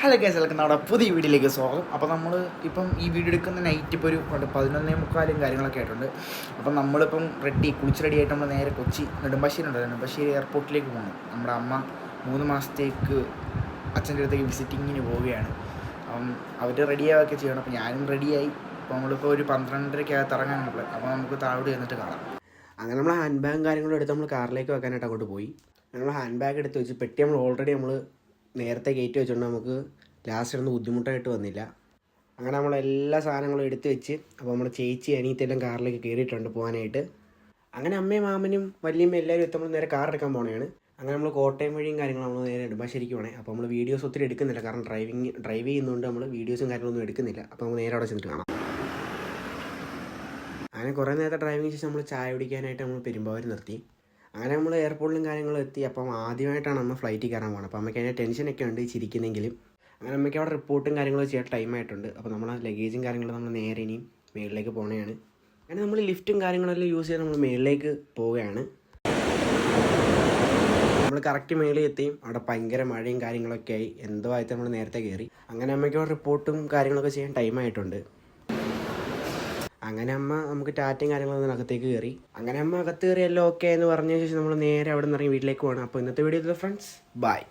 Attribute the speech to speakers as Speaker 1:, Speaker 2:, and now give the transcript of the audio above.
Speaker 1: Hello guys, welcome നമ്മുടെ പുതിയ വീഡിയോയിലേക്ക് സ്വാഗതം. അപ്പോൾ നമ്മൾ ഇപ്പം ഈ വീഡിയോ എടുക്കുന്ന നൈറ്റ് ഇപ്പോൾ ഒരു 11:45 കാര്യങ്ങളൊക്കെ ആയിട്ടുണ്ട്. അപ്പം നമ്മളിപ്പം കുളിച്ച് റെഡി ആയിട്ട് നമ്മൾ നേരെ കൊച്ചി നെടുമ്പാശ്ശേരി എയർപോർട്ടിലേക്ക് പോകണം. നമ്മുടെ അമ്മ 3 മാസത്തേക്ക് അച്ഛൻ്റെ അടുത്തേക്ക് വിസിറ്റിങ്ങിന് പോവുകയാണ്. അപ്പം അവർ റെഡിയാവുകയൊക്കെ ചെയ്യണം. അപ്പോൾ ഞാനും റെഡിയായി. അപ്പോൾ നമ്മളിപ്പോൾ ഒരു 12:30-ക്കകത്ത് ഇറങ്ങാനുള്ളത്. അപ്പോൾ നമുക്ക് താഴോട്ട് ചെന്നിട്ട് കാണാം. അങ്ങനെ നമ്മൾ ഹാൻഡ് ബാഗും കാര്യങ്ങളും എടുത്ത് നമ്മൾ കാറിലേക്ക് വെക്കാനായിട്ട് അങ്ങോട്ട് പോയി. നമ്മൾ ഹാൻഡ് ബാഗ് എടുത്ത് വെച്ച് പെട്ടി നമ്മൾ നേരത്തെ കയറ്റി വെച്ചുകൊണ്ട് നമുക്ക് ലാസ്റ്റ് ഒന്നും ബുദ്ധിമുട്ടായിട്ട് വന്നില്ല. അങ്ങനെ നമ്മൾ എല്ലാ സാധനങ്ങളും എടുത്ത് വെച്ച് അപ്പോൾ നമ്മൾ ചേച്ചി അനിയത്തെല്ലാം കാറിലേക്ക് കയറിയിട്ടുണ്ട് പോകാനായിട്ട്. അങ്ങനെ അമ്മയും മാമനും വല്യമ്മയും എല്ലാവരും എത്തുമ്പോൾ നേരെ കാർ എടുക്കാൻ പോകണതാണ്. അങ്ങനെ നമ്മൾ കോട്ടയം വഴിയും കാര്യങ്ങളും നമ്മൾ നേരെ നെടുമ്പാശ്ശേരിക്ക് പോകണേ. അപ്പോൾ നമ്മൾ വീഡിയോസ് ഒത്തിരി എടുക്കുന്നില്ല, കാരണം ഡ്രൈവ് ചെയ്യുന്നതുകൊണ്ട് നമ്മൾ വീഡിയോസും കാര്യങ്ങളൊന്നും എടുക്കുന്നില്ല. അപ്പോൾ നമ്മൾ നേരെ അവിടെ ചെന്നിട്ട് കാണാം. അങ്ങനെ കുറേ നേരത്തെ ഡ്രൈവിംഗ് ശേഷം നമ്മൾ ചായ കുടിക്കാനായിട്ട് നമ്മൾ പെരുമ്പാവൂർ നിർത്തി. അങ്ങനെ നമ്മൾ എയർപോർട്ടിലും കാര്യങ്ങളും എത്തി. അപ്പം ആദ്യമായിട്ടാണ് നമ്മൾ ഫ്ലൈറ്റിൽ കയറാൻ പോകുന്നത്. അപ്പോൾ അമ്മയ്ക്ക് അതിൻ്റെ ടെൻഷനൊക്കെ ഉണ്ട് ചിരിക്കുന്നെങ്കിലും. അങ്ങനെ അമ്മയ്ക്ക് അവിടെ റിപ്പോർട്ടും കാര്യങ്ങളും ചെയ്യാൻ ടൈമായിട്ടുണ്ട്. അപ്പോൾ നമ്മൾ ലഗേജും കാര്യങ്ങളും നമ്മൾ നേരെ ഇനിയും മേളിലേക്ക് പോകണതാണ്. അങ്ങനെ നമ്മൾ ലിഫ്റ്റും കാര്യങ്ങളെല്ലാം യൂസ് ചെയ്ത് നമ്മൾ മേളിലേക്ക് പോവുകയാണ്. നമ്മൾ കറക്റ്റ് മേളിൽ എത്തിയും അവിടെ ഭയങ്കര മഴയും കാര്യങ്ങളൊക്കെ ആയി. എന്തോ ആയിട്ട് നമ്മൾ നേരത്തെ കയറി. അങ്ങനെ അമ്മയ്ക്ക് അവിടെ റിപ്പോർട്ടും കാര്യങ്ങളൊക്കെ ചെയ്യാൻ ടൈമായിട്ടുണ്ട്. അങ്ങനെ അമ്മ നമുക്ക് ടാറ്റയും കാര്യങ്ങളൊന്നും അകത്തേക്ക് കയറി. അങ്ങനെ അമ്മ അകത്ത് കയറി എല്ലാം ഓക്കെ എന്ന് പറഞ്ഞ ശേഷം നമ്മൾ നേരെ അവിടെ നിന്ന് ഇറങ്ങി വീട്ടിലേക്ക് പോകണം. അപ്പോൾ ഇന്നത്തെ വീഡിയോ ഫ്രണ്ട്സ്, ബൈ.